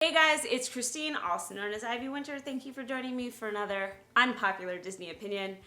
Hey guys, it's Christine, also known as IvyWinter. Thank you for joining me for another unpopular Disney opinion.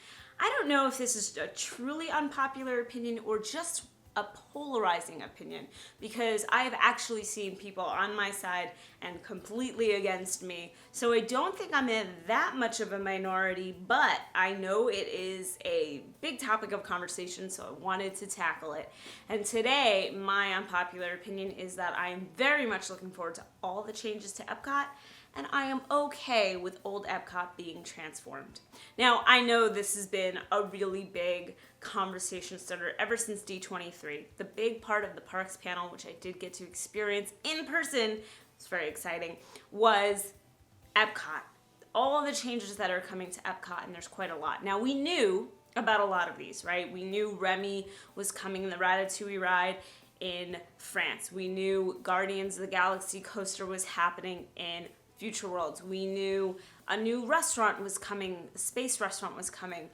I don't know if this is a truly unpopular opinion or just a polarizing opinion, because I have actually seen people on my side and completely against me. So I don't think I'm in that much of a minority, but I know it is a big topic of conversation, so I wanted to tackle it. And today, my unpopular opinion is that I am very much looking forward to all the changes to Epcot, and I am okay with old Epcot being transformed. Now, I know this has been a really big conversation starter ever since D23. The big part of the parks panel, which I did get to experience in person, it's very exciting, was Epcot. All the changes that are coming to Epcot, and there's quite a lot. Now, we knew about a lot of these, right? We knew Remy was coming, the Ratatouille ride in France. We knew Guardians of the Galaxy coaster was happening in Future Worlds. We knew a new restaurant was coming, a space restaurant was coming.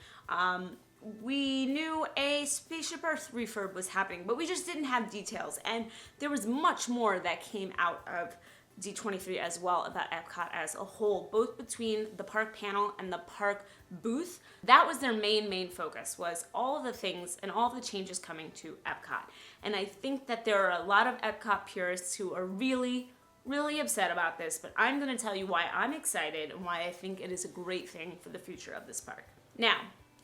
We knew a Spaceship Earth refurb was happening, but we just didn't have details. And there was much more that came out of D23 as well about Epcot as a whole, both between the park panel and the park booth. That was their main focus, was all of the things and all of the changes coming to Epcot. And I think that there are a lot of Epcot purists who are really upset about this, but I'm going to tell you why I'm excited and why I think it is a great thing for the future of this park. Now,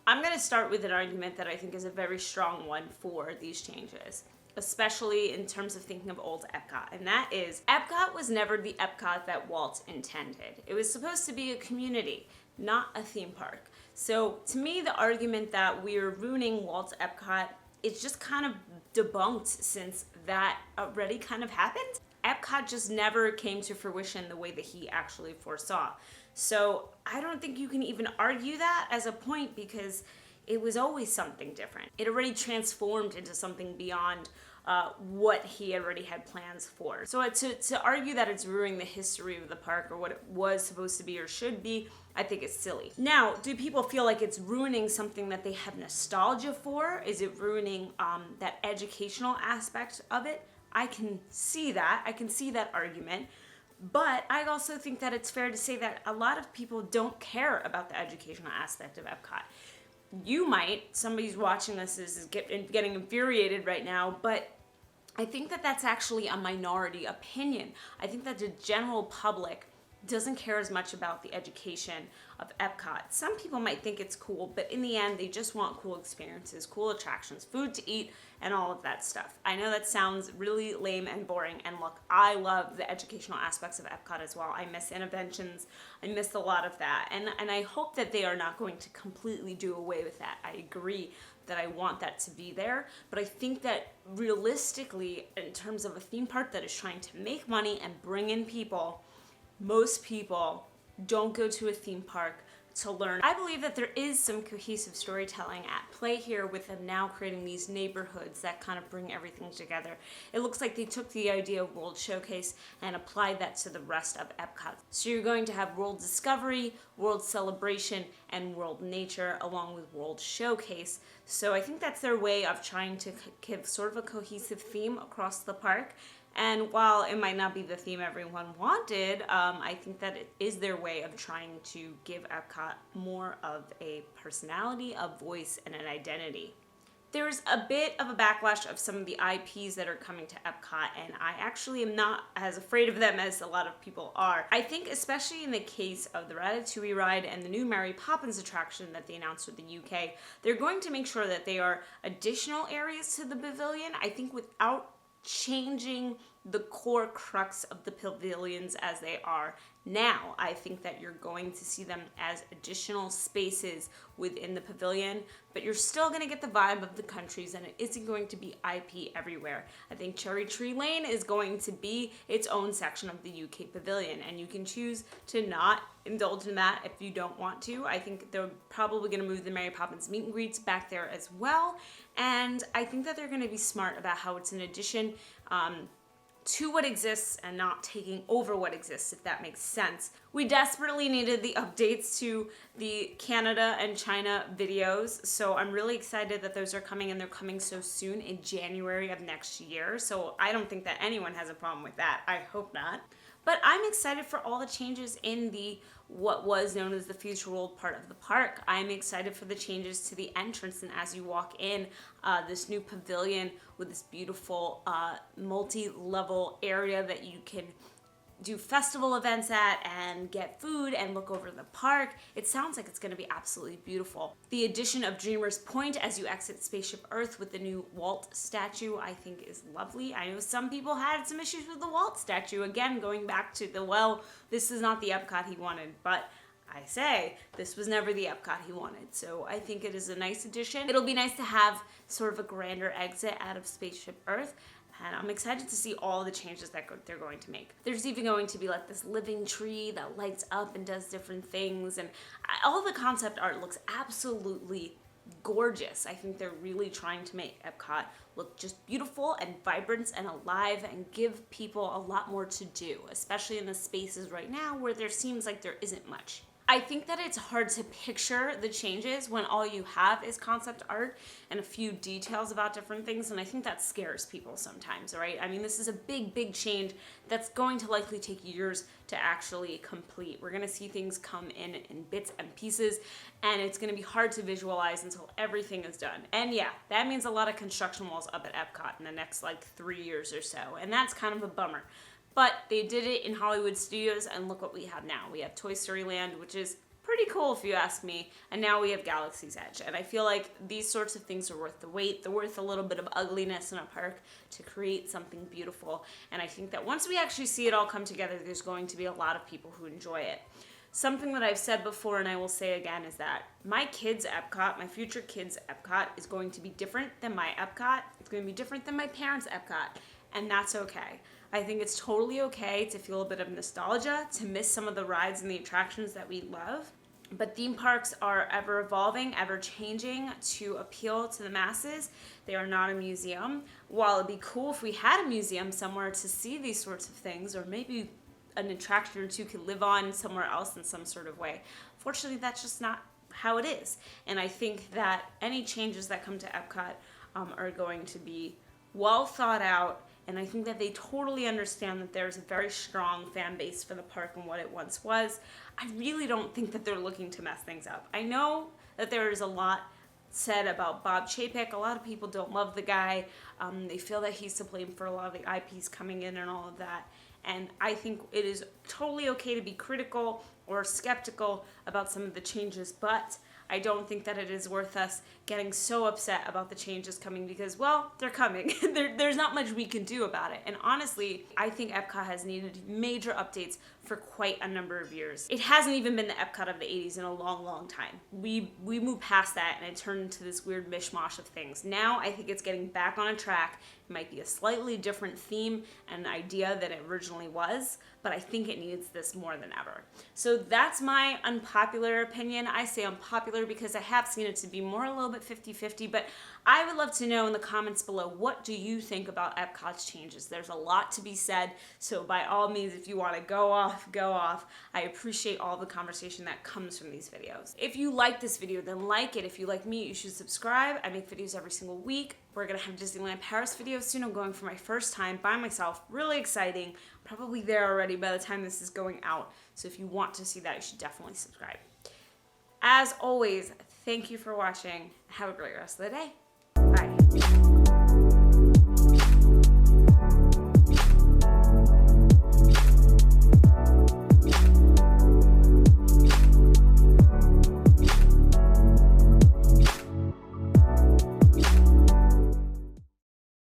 I'm going to start with an argument that I think is a very strong one for these changes, especially in terms of thinking of old Epcot, and that is Epcot was never the Epcot that Walt intended. It was supposed to be a community, not a theme park. So to me, the argument that we're ruining Walt's Epcot is just kind of debunked, since that already kind of happened. Epcot just never came to fruition the way that he actually foresaw. So I don't think you can even argue that as a point, because it was always something different. It already transformed into something beyond what he already had plans for. So to argue that it's ruining the history of the park or what it was supposed to be or should be, I think it's silly. Now, do people feel like it's ruining something that they have nostalgia for? Is it ruining that educational aspect of it? I can see that. I can see that argument. But I also think that it's fair to say that a lot of people don't care about the educational aspect of Epcot. You might, somebody's watching this is getting infuriated right now, but I think that that's actually a minority opinion. I think that the general public doesn't care as much about the education of Epcot. Some people might think it's cool, but in the end, they just want cool experiences, cool attractions, food to eat, and all of that stuff. I know that sounds really lame and boring, and look, I love the educational aspects of Epcot as well. I miss interventions, I miss a lot of that, and I hope that they are not going to completely do away with that. I agree that I want that to be there, but I think that realistically, in terms of a theme park that is trying to make money and bring in people, most people don't go to a theme park to learn. I believe that there is some cohesive storytelling at play here with them now creating these neighborhoods that kind of bring everything together. It looks like they took the idea of World Showcase and applied that to the rest of Epcot. So you're going to have World Discovery, World Celebration, and World Nature along with World Showcase. So I think that's their way of trying to give sort of a cohesive theme across the park. And while it might not be the theme everyone wanted, I think that it is their way of trying to give Epcot more of a personality, a voice, and an identity. There's a bit of a backlash of some of the IPs that are coming to Epcot, and I actually am not as afraid of them as a lot of people are. I think especially in the case of the Ratatouille ride and the new Mary Poppins attraction that they announced with the UK, they're going to make sure that they are additional areas to the pavilion, I think, without changing the core crux of the pavilions as they are now. I think that you're going to see them as additional spaces within the pavilion, but you're still going to get the vibe of the countries, and it isn't going to be IP everywhere. I think Cherry Tree Lane is going to be its own section of the UK pavilion, and you can choose to not indulge in that if you don't want to. I think they're probably going to move the Mary Poppins meet and greets back there as well, and I think that they're going to be smart about how it's an addition to what exists and not taking over what exists, if that makes sense. We desperately needed the updates to the Canada and China videos, so I'm really excited that those are coming, and they're coming so soon in January of next year, so I don't think that anyone has a problem with that. I hope not. But I'm excited for all the changes in the what was known as the Future World part of the park. I'm excited for the changes to the entrance, and as you walk in, this new pavilion with this beautiful multi-level area that you can do festival events at and get food and look over the park. It sounds like it's going to be absolutely beautiful. The addition of Dreamer's Point as you exit Spaceship Earth with the new Walt statue I think is lovely. I know some people had some issues with the Walt statue. Again, going back to this is not the Epcot he wanted, but I say, this was never the Epcot he wanted. So I think it is a nice addition. It'll be nice to have sort of a grander exit out of Spaceship Earth. And I'm excited to see all the changes that they're going to make. There's even going to be like this living tree that lights up and does different things. And all the concept art looks absolutely gorgeous. I think they're really trying to make Epcot look just beautiful and vibrant and alive and give people a lot more to do, especially in the spaces right now where there seems like there isn't much. I think that it's hard to picture the changes when all you have is concept art and a few details about different things, and I think that scares people sometimes, right? I mean, this is a big change that's going to likely take years to actually complete. We're gonna see things come in bits and pieces, and it's gonna be hard to visualize until everything is done. And yeah, that means a lot of construction walls up at Epcot in the next like 3 years or so, and that's kind of a bummer. But they did it in Hollywood Studios, and look what we have now. We have Toy Story Land, which is pretty cool if you ask me, and now we have Galaxy's Edge. And I feel like these sorts of things are worth the wait. They're worth a little bit of ugliness in a park to create something beautiful. And I think that once we actually see it all come together, there's going to be a lot of people who enjoy it. Something that I've said before and I will say again is that my kids' Epcot, my future kids' Epcot, is going to be different than my Epcot. It's going to be different than my parents' Epcot, and that's okay. I think it's totally okay to feel a bit of nostalgia, to miss some of the rides and the attractions that we love. But theme parks are ever evolving, ever changing to appeal to the masses. They are not a museum. While it'd be cool if we had a museum somewhere to see these sorts of things, or maybe an attraction or two could live on somewhere else in some sort of way. Fortunately, that's just not how it is. And I think that any changes that come to Epcot are going to be well thought out, and I think that they totally understand that there's a very strong fan base for the park and what it once was. I really don't think that they're looking to mess things up. I know that there is a lot said about Bob Chapek. A lot of people don't love the guy. They feel that he's to blame for a lot of the IPs coming in and all of that. And I think it is totally okay to be critical or skeptical about some of the changes, but I don't think that it is worth us getting so upset about the changes coming because, well, they're coming. There's not much we can do about it. And honestly, I think Epcot has needed major updates for quite a number of years. It hasn't even been the Epcot of the 80s in a long time. We moved past that and it turned into this weird mishmash of things. Now I think it's getting back on a track. It might be a slightly different theme and idea than it originally was, but I think it needs this more than ever. So that's my unpopular opinion. I say unpopular because I have seen it to be more a little bit 50-50, but I would love to know in the comments below, what do you think about Epcot's changes? There's a lot to be said, so by all means, if you want to go off, go off. I appreciate all the conversation that comes from these videos. If you like this video, then like it. If you like me, you should subscribe. I make videos every single week. We're gonna have Disneyland Paris videos soon. I'm going for my first time by myself. Really exciting. Probably there already by the time this is going out. So if you want to see that, you should definitely subscribe. As always, thank you for watching. Have a great rest of the day.